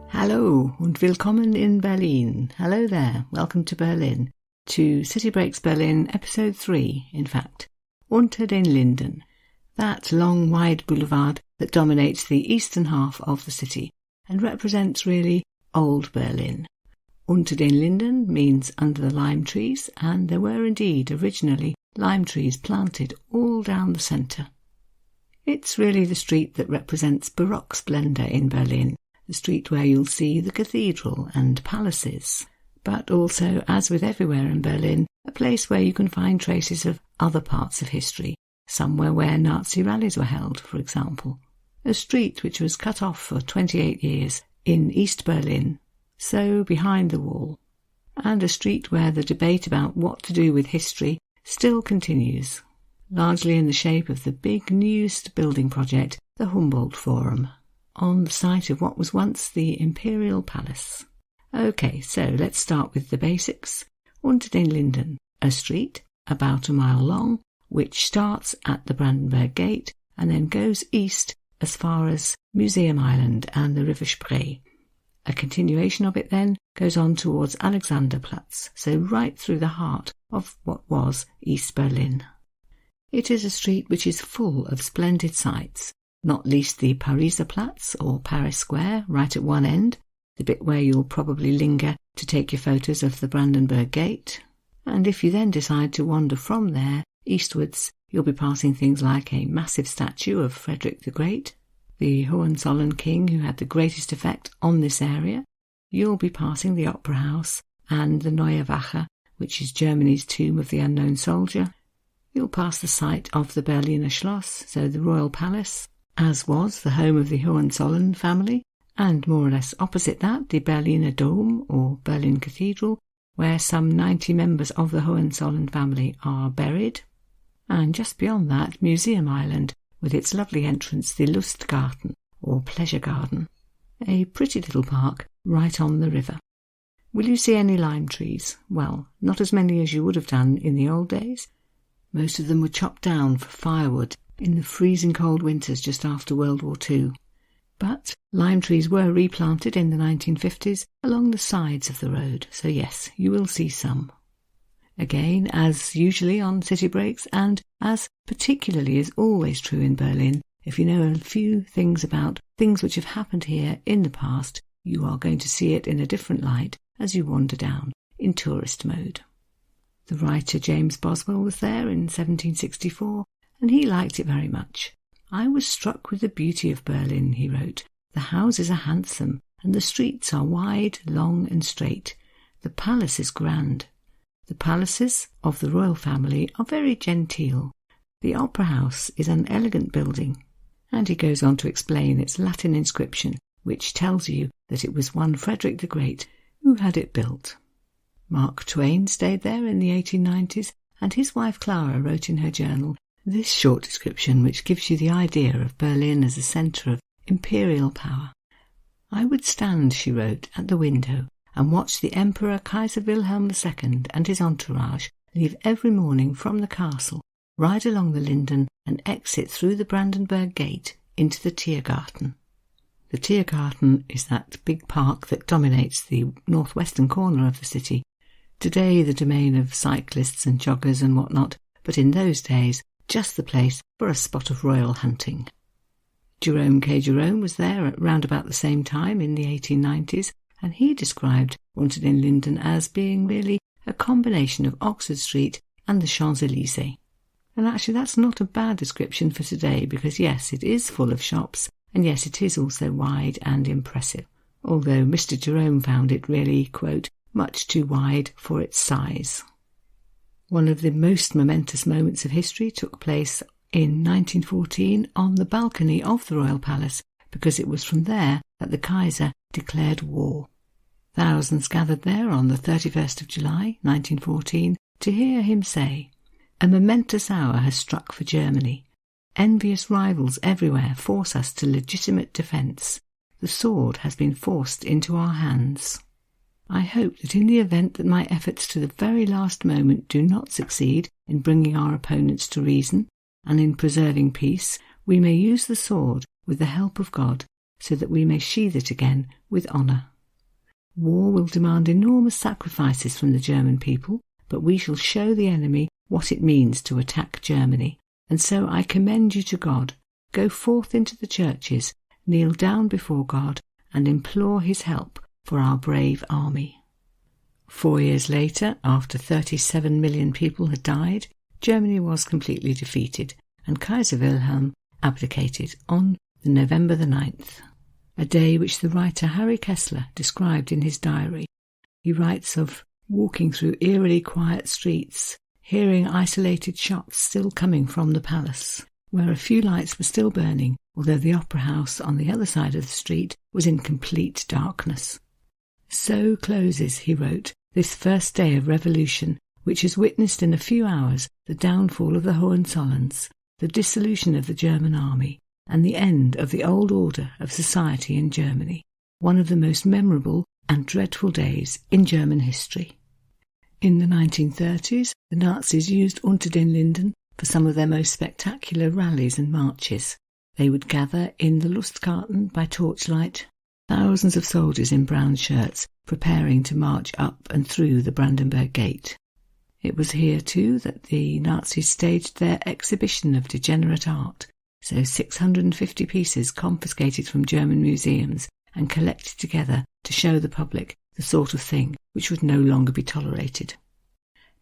Hallo und willkommen in Berlin. Hello there, welcome to Berlin. To City Breaks Berlin, episode 3, in fact. Unter den Linden. That long, wide boulevard that dominates the eastern half of the city and represents really old Berlin. Unter den Linden means under the lime trees, and there were indeed originally lime trees planted all down the centre. It's really the street that represents baroque splendour in Berlin, the street where you'll see the cathedral and palaces, but also, as with everywhere in Berlin, a place where you can find traces of other parts of history, somewhere where Nazi rallies were held, for example. A street which was cut off for 28 years in East Berlin, so behind the wall, and a street where the debate about what to do with history still continues, largely in the shape of the big newest building project, the Humboldt Forum, on the site of what was once the Imperial Palace. Okay, so let's start with the basics. Unter den Linden, a street about a mile long, which starts at the Brandenburg Gate and then goes east as far as Museum Island and the River Spree. A continuation of it then goes on towards Alexanderplatz, so right through the heart of what was East Berlin. It is a street which is full of splendid sights, not least the Pariser Platz, or Paris Square, right at one end, the bit where you'll probably linger to take your photos of the Brandenburg Gate. And if you then decide to wander from there eastwards, you'll be passing things like a massive statue of Frederick the Great, the Hohenzollern king who had the greatest effect on this area. You'll be passing the Opera House and the Neue Wache, which is Germany's tomb of the unknown soldier. You'll pass the site of the Berliner Schloss, so the Royal Palace, as was the home of the Hohenzollern family, and more or less opposite that, the Berliner Dom, or Berlin Cathedral, where some 90 members of the Hohenzollern family are buried. And just beyond that, Museum Island, with its lovely entrance, the Lustgarten, or Pleasure Garden, a pretty little park right on the river. Will you see any lime trees? Well, not as many as you would have done in the old days. Most of them were chopped down for firewood in the freezing cold winters just after World War II. But lime trees were replanted in the 1950s along the sides of the road, so yes, you will see some. Again, as usually on City Breaks, and as particularly is always true in Berlin, if you know a few things about things which have happened here in the past, you are going to see it in a different light as you wander down in tourist mode. The writer James Boswell was there in 1764, and he liked it very much. "I was struck with the beauty of Berlin," he wrote. "The houses are handsome, and the streets are wide, long and straight. The palace is grand. The palaces of the royal family are very genteel. The Opera House is an elegant building." And he goes on to explain its Latin inscription, which tells you that it was one Frederick the Great who had it built. Mark Twain stayed there in the 1890s, and his wife Clara wrote in her journal this short description which gives you the idea of Berlin as a centre of imperial power. "I would stand," she wrote, "at the window and watch the Emperor Kaiser Wilhelm II and his entourage leave every morning from the castle, ride along the Linden and exit through the Brandenburg Gate into the Tiergarten." The Tiergarten is that big park that dominates the northwestern corner of the city, today the domain of cyclists and joggers and whatnot, but in those days just the place for a spot of royal hunting. Jerome K. Jerome was there at round about the same time in the 1890s, and he described Unter den Linden as being really a combination of Oxford Street and the Champs-Élysées. And actually that's not a bad description for today, because yes, it is full of shops, and yes, it is also wide and impressive, although Mr. Jerome found it really, quote, much too wide for its size. One of the most momentous moments of history took place in 1914 on the balcony of the Royal Palace, because it was from there that the Kaiser declared war. Thousands gathered there on the 31st of July 1914 to hear him say, "A momentous hour has struck for Germany. Envious rivals everywhere force us to legitimate defence. The sword has been forced into our hands. I hope that in the event that my efforts to the very last moment do not succeed in bringing our opponents to reason and in preserving peace, we may use the sword, with the help of God, so that we may sheathe it again with honour. War will demand enormous sacrifices from the German people, but we shall show the enemy what it means to attack Germany. And so I commend you to God. Go forth into the churches, kneel down before God, and implore his help for our brave army. 4 years later, after 37 million people had died, Germany was completely defeated, and Kaiser Wilhelm abdicated on November the 9th, a day which the writer Harry Kessler described in his diary. He writes of walking through eerily quiet streets, hearing isolated shots still coming from the palace, where a few lights were still burning, although the opera house on the other side of the street was in complete darkness. So closes, he wrote, this first day of revolution, which has witnessed in a few hours the downfall of the Hohenzollerns, the dissolution of the German army, and the end of the old order of society in Germany, one of the most memorable and dreadful days in German history. In the 1930s, the Nazis used Unter den Linden for some of their most spectacular rallies and marches. They would gather in the Lustgarten by torchlight, thousands of soldiers in brown shirts preparing to march up and through the Brandenburg Gate. It was here, too, that the Nazis staged their exhibition of degenerate art, so 650 pieces confiscated from German museums and collected together to show the public the sort of thing which would no longer be tolerated.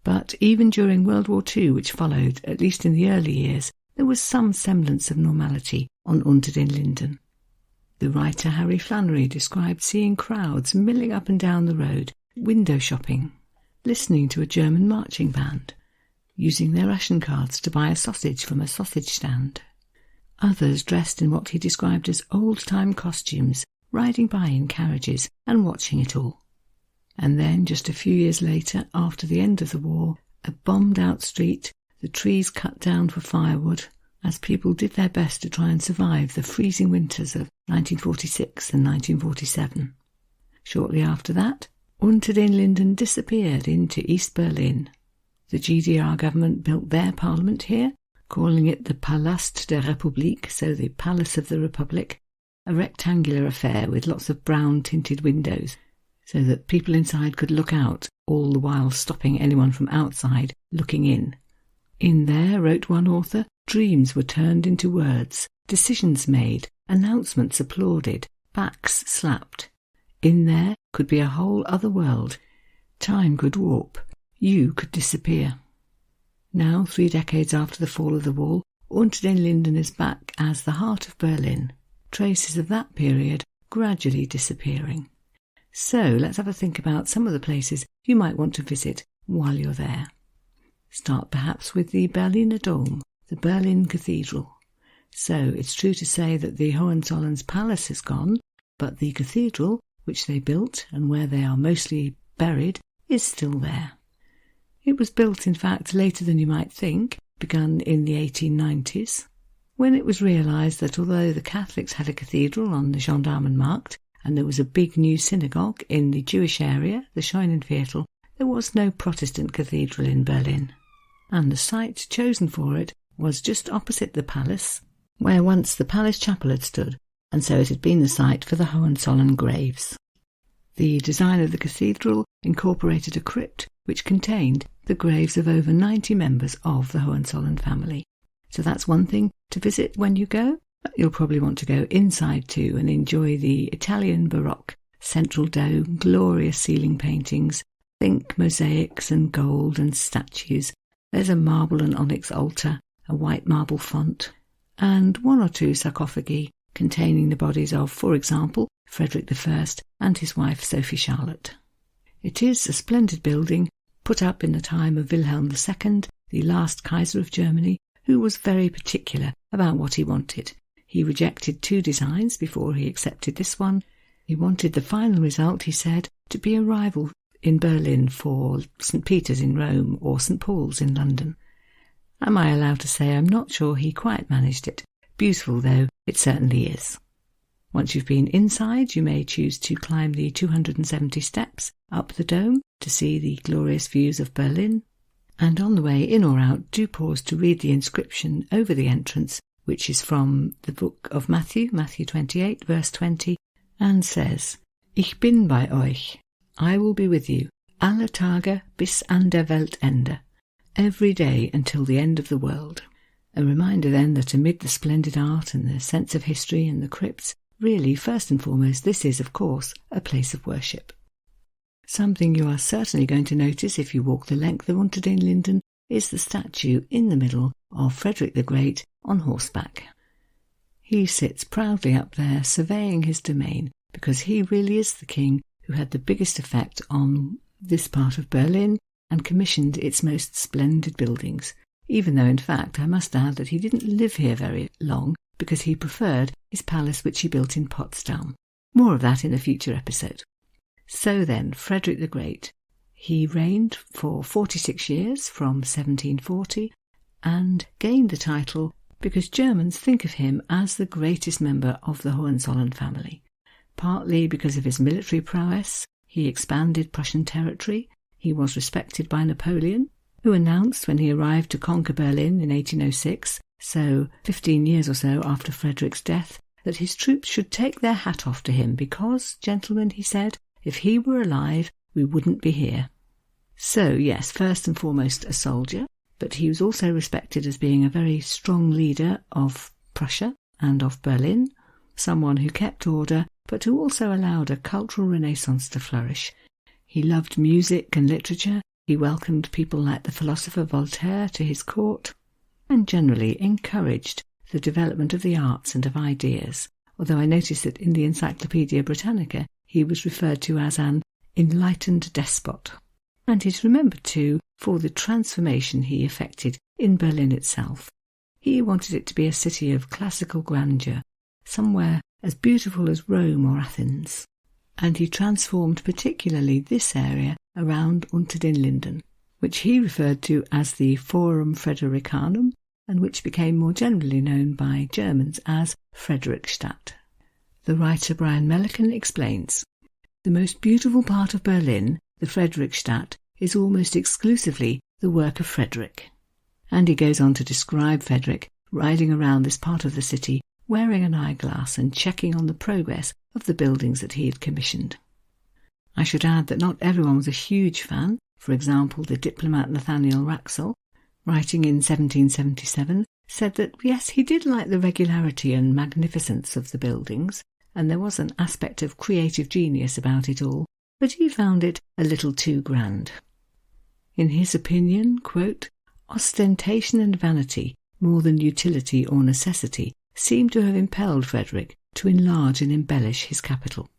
But even during World War II, which followed, at least in the early years, there was some semblance of normality on Unter den Linden. The writer Harry Flannery described seeing crowds milling up and down the road, window shopping, listening to a German marching band, using their ration cards to buy a sausage from a sausage stand. Others dressed in what he described as old-time costumes, riding by in carriages and watching it all. And then, just a few years later, after the end of the war, a bombed-out street, the trees cut down for firewood, as people did their best to try and survive the freezing winters of 1946 and 1947. Shortly after that, Unter den Linden disappeared into East Berlin. The GDR government built their parliament here, calling it the Palast der Republik, so the Palace of the Republic, a rectangular affair with lots of brown-tinted windows, so that people inside could look out, all the while stopping anyone from outside looking in. In there, wrote one author, dreams were turned into words, decisions made, announcements applauded, backs slapped. In there could be a whole other world. Time could warp. You could disappear. Now, 3 decades after the fall of the wall, Unter den Linden is back as the heart of Berlin. Traces of that period gradually disappearing. So let's have a think about some of the places you might want to visit while you're there. Start perhaps with the Berliner Dom, the Berlin Cathedral. So it's true to say that the Hohenzollerns' palace is gone, but the cathedral, which they built and where they are mostly buried, is still there. It was built, in fact, later than you might think, begun in the 1890s, when it was realised that although the Catholics had a cathedral on the Gendarmenmarkt, and there was a big new synagogue in the Jewish area, the Scheunenviertel, there was no Protestant cathedral in Berlin. And the site chosen for it was just opposite the palace, where once the palace chapel had stood, and so it had been the site for the Hohenzollern graves. The design of the cathedral incorporated a crypt which contained the graves of over 90 members of the Hohenzollern family. So that's one thing to visit when you go. You'll probably want to go inside too and enjoy the Italian baroque, central dome, glorious ceiling paintings, think mosaics and gold and statues. There's a marble and onyx altar, a white marble font, and 1 or 2 sarcophagi containing the bodies of, for example, Frederick I and his wife Sophie Charlotte. It is a splendid building, put up in the time of Wilhelm II, the last Kaiser of Germany, who was very particular about what he wanted. He rejected 2 designs before he accepted this one. He wanted the final result, he said, to be a rival in Berlin for St. Peter's in Rome or St. Paul's in London. Am I allowed to say I'm not sure he quite managed it? Beautiful though it certainly is. Once you've been inside, you may choose to climb the 270 steps up the dome to see the glorious views of Berlin. And on the way in or out, do pause to read the inscription over the entrance, which is from the book of Matthew 28, verse 20, and says, Ich bin bei euch, I will be with you, alle Tage bis an der Weltende, every day until the end of the world. A reminder then that amid the splendid art and the sense of history and the crypts, really, first and foremost, this is, of course, a place of worship. Something you are certainly going to notice if you walk the length of Unter den Linden is the statue in the middle of Frederick the Great on horseback. He sits proudly up there surveying his domain because he really is the king who had the biggest effect on this part of Berlin and commissioned its most splendid buildings, even though in fact I must add that he didn't live here very long because he preferred his palace which he built in Potsdam. More of that in a future episode. So then, Frederick the Great, he reigned for 46 years from 1740 and gained the title because Germans think of him as the greatest member of the Hohenzollern family. Partly because of his military prowess, he expanded Prussian territory, he was respected by Napoleon, who announced when he arrived to conquer Berlin in 1806, so 15 years or so after Frederick's death, that his troops should take their hat off to him because, gentlemen, he said, if he were alive, we wouldn't be here. So, yes, first and foremost a soldier, but he was also respected as being a very strong leader of Prussia and of Berlin, someone who kept order, but who also allowed a cultural renaissance to flourish. He loved music and literature, he welcomed people like the philosopher Voltaire to his court, and generally encouraged the development of the arts and of ideas, although I noticed that in the Encyclopaedia Britannica he was referred to as an enlightened despot. And he's remembered too for the transformation he effected in Berlin itself. He wanted it to be a city of classical grandeur, somewhere as beautiful as Rome or Athens. And he transformed particularly this area around Unter den Linden, which he referred to as the Forum Fredericanum, and which became more generally known by Germans as Friedrichstadt. The writer Brian Milliken explains, the most beautiful part of Berlin, the Friedrichstadt, is almost exclusively the work of Frederick. And he goes on to describe Frederick riding around this part of the city, wearing an eyeglass and checking on the progress of the buildings that he had commissioned. I should add that not everyone was a huge fan. For example, the diplomat Nathaniel Wraxall, writing in 1777, said that yes, he did like the regularity and magnificence of the buildings, and there was an aspect of creative genius about it all, but he found it a little too grand. In his opinion, quote, ostentation and vanity, more than utility or necessity, seemed to have impelled Frederick to enlarge and embellish his capital.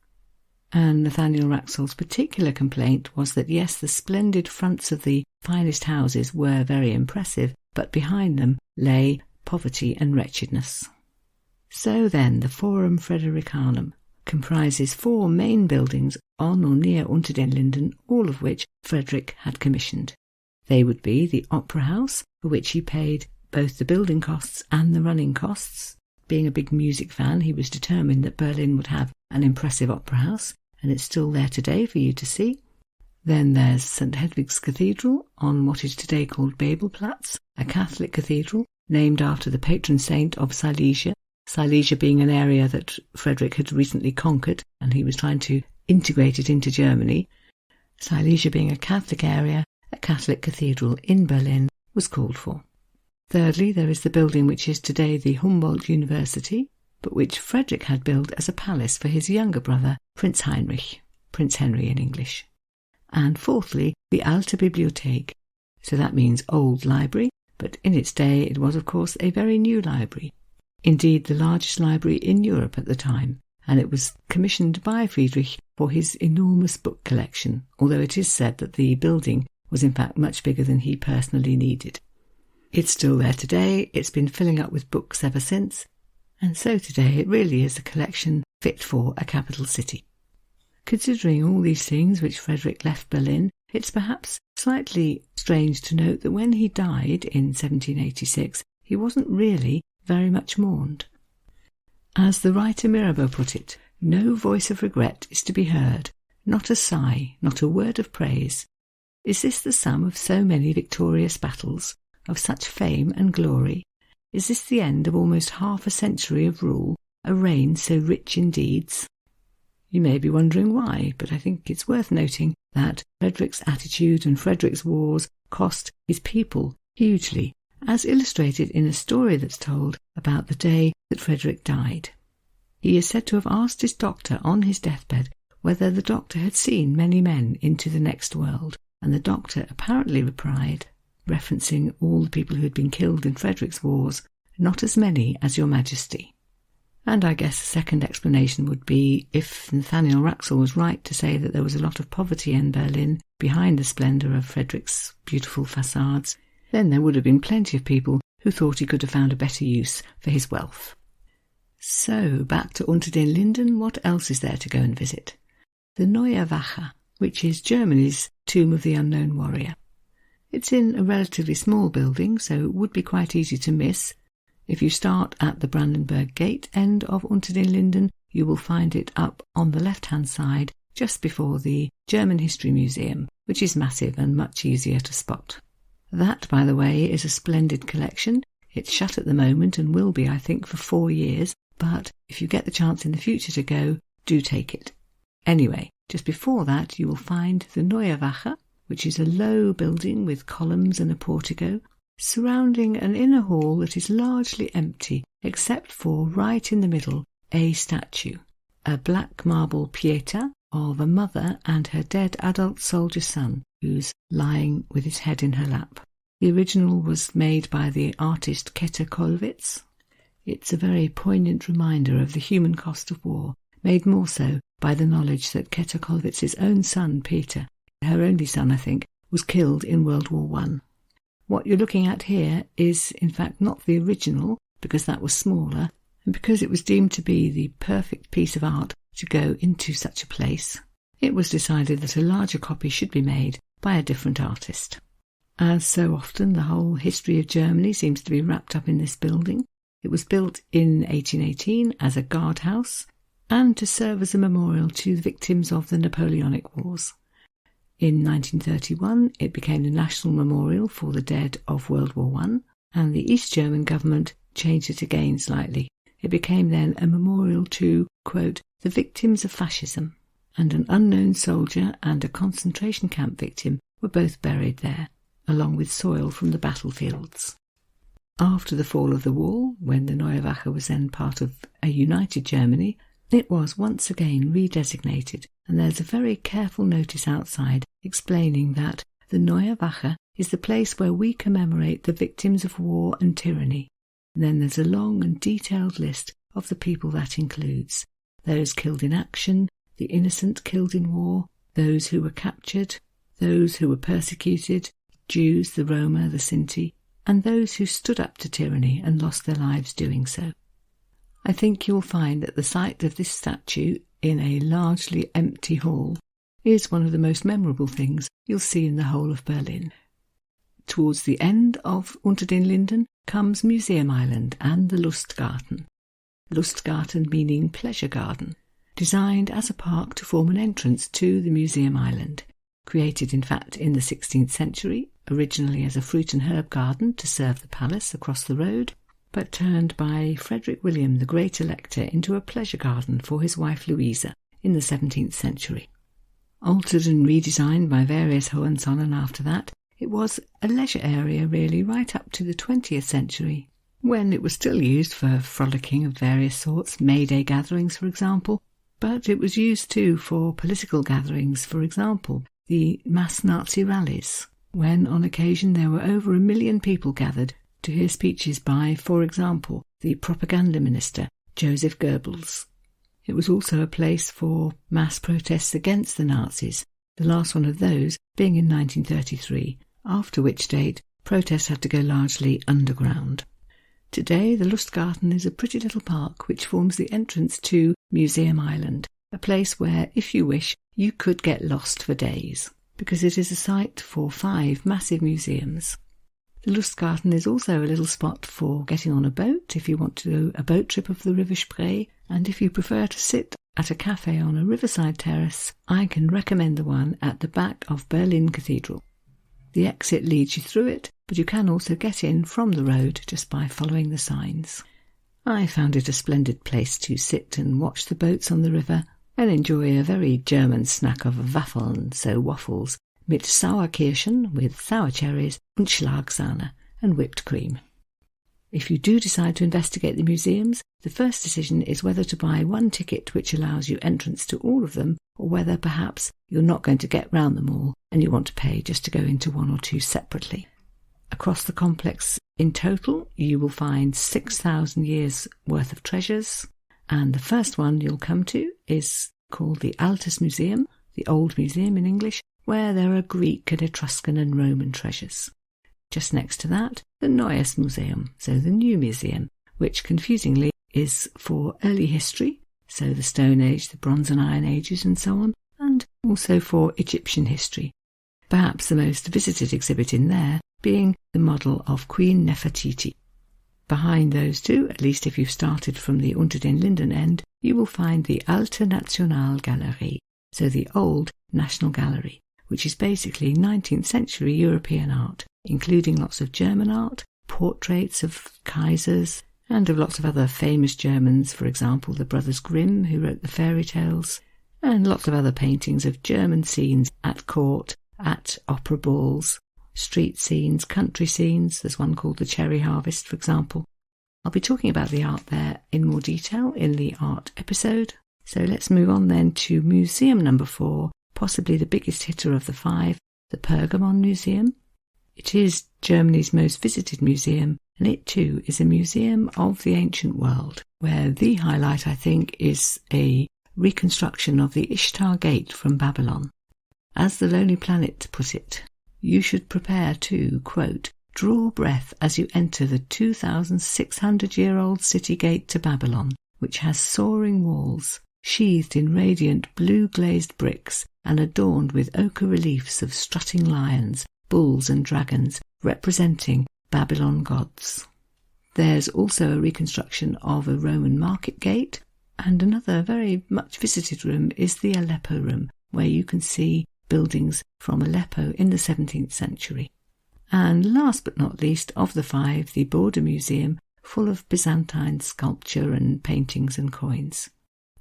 And Nathaniel Wraxall's particular complaint was that yes, the splendid fronts of the finest houses were very impressive, but behind them lay poverty and wretchedness. So then the Forum Fredericanum comprises 4 main buildings on or near Unter den Linden, all of which Frederick had commissioned. They would be the Opera House, for which he paid both the building costs and the running costs. Being a big music fan, he was determined that Berlin would have an impressive opera house, and it's still there today for you to see. Then there's St. Hedwig's Cathedral on what is today called Babelplatz, a Catholic cathedral named after the patron saint of Silesia, Silesia being an area that Frederick had recently conquered, and he was trying to integrate it into Germany. Silesia being a Catholic area, a Catholic cathedral in Berlin was called for. Thirdly, there is the building which is today the Humboldt University, but which Frederick had built as a palace for his younger brother, Prince Heinrich, Prince Henry in English. And fourthly, the Alte Bibliothek, so that means old library, but in its day it was of course a very new library. Indeed, the largest library in Europe at the time, and it was commissioned by Friedrich for his enormous book collection, although it is said that the building was in fact much bigger than he personally needed. It's still there today, it's been filling up with books ever since, and so today it really is a collection fit for a capital city. Considering all these things which Frederick left Berlin, it's perhaps slightly strange to note that when he died in 1786, he wasn't really very much mourned. As the writer Mirabeau put it, no voice of regret is to be heard, not a sigh, not a word of praise. Is this the sum of so many victorious battles, of such fame and glory? is this the end of almost half a century of rule, a reign so rich in deeds? You may be wondering why, but I think it's worth noting that Frederick's attitude and Frederick's wars cost his people hugely, as illustrated in a story that's told about the day that Frederick died. He is said to have asked his doctor on his deathbed whether the doctor had seen many men into the next world, and the doctor apparently replied, referencing all the people who had been killed in Frederick's wars, "Not as many as your Majesty." And I guess the second explanation would be, if Nathaniel Wraxall was right to say that there was a lot of poverty in Berlin behind the splendour of Frederick's beautiful facades, then there would have been plenty of people who thought he could have found a better use for his wealth. So, back to Unter den Linden, what else is there to go and visit? The Neue Wache, which is Germany's Tomb of the Unknown Warrior. It's in a relatively small building, so it would be quite easy to miss. If you start at the Brandenburg Gate end of Unter den Linden, you will find it up on the left-hand side, just before the German History Museum, which is massive and much easier to spot. That, by the way, is a splendid collection. It's shut at the moment and will be, I think, for 4 years, but if you get the chance in the future to go, do take it. Anyway, just before that you will find the Neue Wache, which is a low building with columns and a portico, surrounding an inner hall that is largely empty, except for, right in the middle, a statue, a black marble Pieta of a mother and her dead adult soldier son, who's lying with his head in her lap. The original was made by the artist Käthe. It's a very poignant reminder of the human cost of war, made more so by the knowledge that Käthe own son, Peter, her only son I think, was killed in World War I. What you're looking at here is in fact not the original, because that was smaller, and because it was deemed to be the perfect piece of art to go into such a place, it was decided that a larger copy should be made by a different artist. As so often, the whole history of Germany seems to be wrapped up in this building. It was built in 1818 as a guardhouse and to serve as a memorial to the victims of the Napoleonic Wars. In 1931, it became the National Memorial for the dead of World War I, and the East German government changed it again slightly. It became then a memorial to, quote, the victims of fascism, and an unknown soldier and a concentration camp victim were both buried there, along with soil from the battlefields. After the fall of the wall, when the Neue Wache was then part of a united Germany, it was once again redesignated, and there's a very careful notice outside explaining that the Neue Wache is the place where we commemorate the victims of war and tyranny. And then there's a long and detailed list of the people that includes: those killed in action, the innocent killed in war, those who were captured, those who were persecuted, Jews, the Roma, the Sinti, and those who stood up to tyranny and lost their lives doing so. I think you'll find that the sight of this statue in a largely empty hall is one of the most memorable things you'll see in the whole of Berlin. Towards the end of Unter den Linden comes Museum Island and the Lustgarten. Lustgarten meaning pleasure garden, designed as a park to form an entrance to the Museum Island, created in fact in the 16th century, originally as a fruit and herb garden to serve the palace across the road, but turned by Frederick William, the Great Elector, into a pleasure garden for his wife Louisa in the 17th century. Altered and redesigned by various Hohenzollern after that, it was a leisure area really right up to the 20th century, when it was still used for frolicking of various sorts, May Day gatherings for example, but it was used too for political gatherings, for example, the mass Nazi rallies, when on occasion there were over 1 million people gathered to hear speeches by, for example, the propaganda minister Joseph Goebbels. It was also a place for mass protests against the Nazis, the last one of those being in 1933, after which date protests had to go largely underground. Today the Lustgarten is a pretty little park which forms the entrance to Museum Island, a place where, if you wish, you could get lost for days, because it is a site for 5 massive museums. The Lustgarten is also a little spot for getting on a boat if you want to do a boat trip of the River Spree, and if you prefer to sit at a cafe on a riverside terrace, I can recommend the one at the back of Berlin Cathedral. The exit leads you through it, but you can also get in from the road just by following the signs. I found it a splendid place to sit and watch the boats on the river and enjoy a very German snack of Waffeln, so waffles, mit Sauerkirschen with sour cherries and Schlagsahne and whipped cream. If you do decide to investigate the museums, the first decision is whether to buy one ticket which allows you entrance to all of them, or whether perhaps you're not going to get round them all and you want to pay just to go into one or two separately. Across the complex in total, you will find 6,000 years worth of treasures, and the first one you'll come to is called the Altes Museum, the Old Museum in English, where there are Greek and Etruscan and Roman treasures. Just next to that, the Neues Museum, so the New Museum, which confusingly is for early history, so the Stone Age, the Bronze and Iron Ages and so on, and also for Egyptian history. Perhaps the most visited exhibit in there being the model of Queen Nefertiti. Behind those two, at least if you've started from the Unter den Linden end, you will find the Alte Nationalgalerie, so the Old National Gallery, which is basically 19th century European art, including lots of German art, portraits of Kaisers, and of lots of other famous Germans, for example the brothers Grimm, who wrote the fairy tales, and lots of other paintings of German scenes at court, at opera balls, street scenes, country scenes. There's one called the Cherry Harvest, for example. I'll be talking about the art there in more detail in the art episode. So let's move on then to museum number 4, possibly the biggest hitter of the 5, the Pergamon Museum. It is Germany's most visited museum, and it too is a museum of the ancient world, where the highlight, I think, is a reconstruction of the Ishtar Gate from Babylon. As the Lonely Planet put it, you should prepare to, quote, draw breath as you enter the 2,600-year-old city gate to Babylon, which has soaring walls, sheathed in radiant blue-glazed bricks and adorned with ochre reliefs of strutting lions, bulls and dragons representing Babylon gods. There's also a reconstruction of a Roman market gate, and another very much visited room is the Aleppo room, where you can see buildings from Aleppo in the 17th century. And last but not least of the 5, the Border Museum, full of Byzantine sculpture and paintings and coins.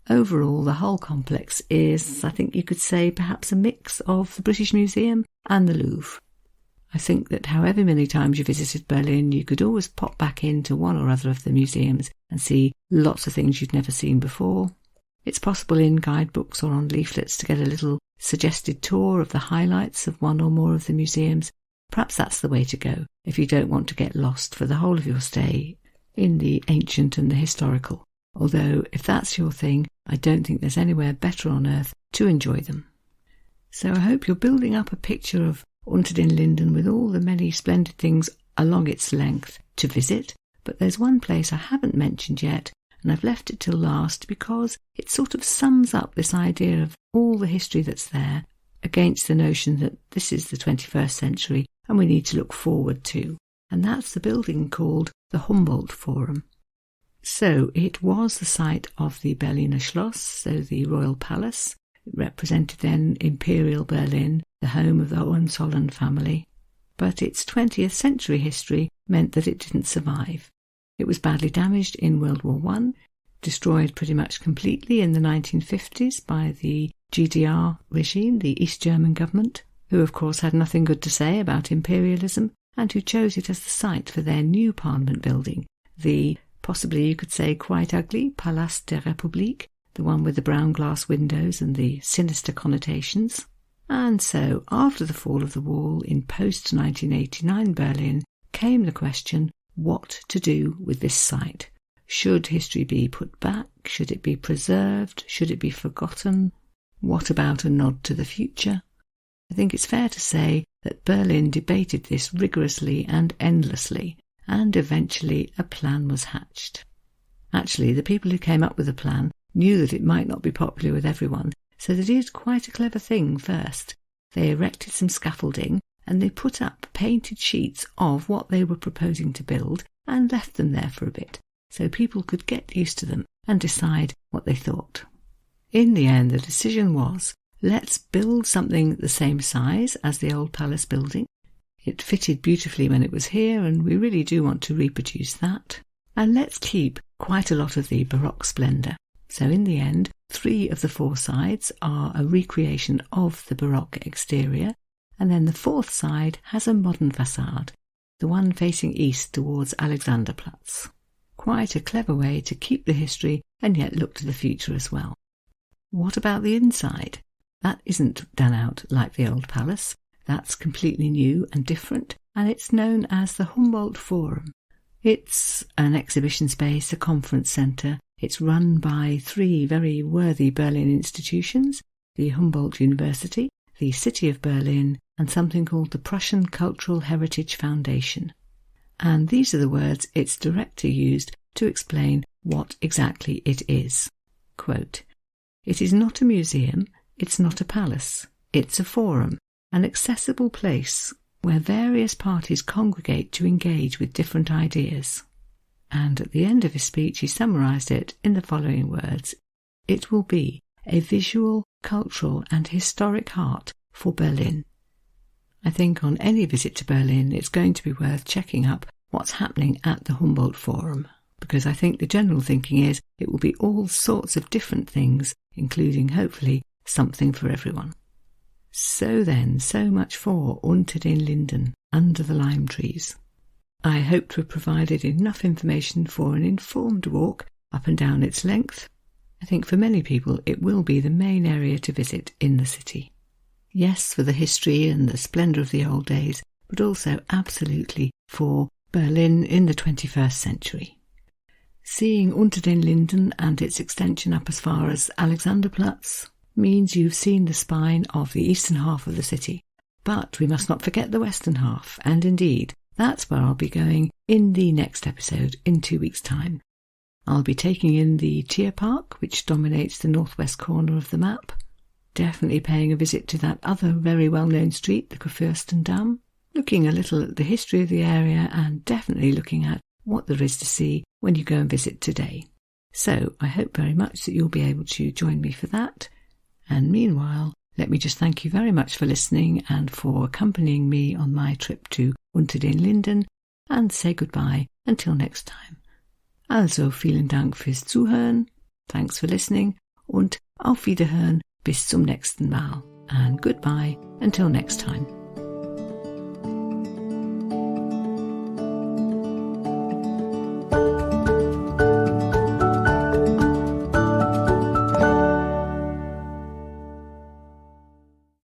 Overall, the whole complex is, I think you could say, perhaps a mix of the British Museum and the Louvre. I think that however many times you visited Berlin, you could always pop back into one or other of the museums and see lots of things you'd never seen before. It's possible in guidebooks or on leaflets to get a little suggested tour of the highlights of one or more of the museums. Perhaps that's the way to go if you don't want to get lost for the whole of your stay in the ancient and the historical. Although, if that's your thing, I don't think there's anywhere better on earth to enjoy them. So I hope you're building up a picture of Unter den Linden with all the many splendid things along its length to visit, but there's one place I haven't mentioned yet, and I've left it till last because it sort of sums up this idea of all the history that's there against the notion that this is the 21st century and we need to look forward to, and that's the building called the Humboldt Forum. So it was the site of the Berliner Schloss, so the royal palace. It represented then Imperial Berlin, the home of the Hohenzollern family. But its 20th century history meant that it didn't survive. It was badly damaged in World War I, destroyed pretty much completely in the 1950s by the GDR regime, the East German government, who of course had nothing good to say about imperialism and who chose it as the site for their new parliament building, the possibly you could say quite ugly Palast der Republik, the one with the brown glass windows and the sinister connotations. And so, after the fall of the wall in post-1989 Berlin, came the question, what to do with this site? Should history be put back? Should it be preserved? Should it be forgotten? What about a nod to the future? I think it's fair to say that Berlin debated this rigorously and endlessly, and eventually a plan was hatched. Actually, the people who came up with the plan knew that it might not be popular with everyone, so they did quite a clever thing first. They erected some scaffolding and they put up painted sheets of what they were proposing to build and left them there for a bit, so people could get used to them and decide what they thought. In the end, the decision was, let's build something the same size as the old palace building, It fitted beautifully when it was here, and we really do want to reproduce that. And let's keep quite a lot of the baroque splendour. So in the end, 3 of the 4 sides are a recreation of the baroque exterior, and then the 4th side has a modern facade, the one facing east towards Alexanderplatz. Quite a clever way to keep the history and yet look to the future as well. What about the inside? That isn't done out like the old palace. That's completely new and different, and it's known as the Humboldt Forum. It's an exhibition space, a conference centre. It's run by 3 very worthy Berlin institutions, the Humboldt University, the City of Berlin, and something called the Prussian Cultural Heritage Foundation. And these are the words its director used to explain what exactly it is. Quote, "It is not a museum, it's not a palace, it's a forum, an accessible place where various parties congregate to engage with different ideas." And at the end of his speech he summarised it in the following words: "It will be a visual, cultural and historic heart for Berlin." I think on any visit to Berlin it's going to be worth checking up what's happening at the Humboldt Forum, because I think the general thinking is it will be all sorts of different things, including, hopefully, something for everyone. So then, so much for Unter den Linden, under the lime trees. I hope to have provided enough information for an informed walk up and down its length. I think for many people it will be the main area to visit in the city. Yes, for the history and the splendour of the old days, but also absolutely for Berlin in the 21st century. Seeing Unter den Linden and its extension up as far as Alexanderplatz means you've seen the spine of the eastern half of the city. But we must not forget the western half, and indeed, that's where I'll be going in the next episode in 2 weeks' time. I'll be taking in the Tierpark, which dominates the northwest corner of the map, definitely paying a visit to that other very well-known street, the Kurfürstendamm, looking a little at the history of the area and definitely looking at what there is to see when you go and visit today. So I hope very much that you'll be able to join me for that. And meanwhile, let me just thank you very much for listening and for accompanying me on my trip to Unter den Linden, and say goodbye until next time. Also vielen Dank fürs Zuhören, thanks for listening, und auf Wiederhören bis zum nächsten Mal. And goodbye until next time.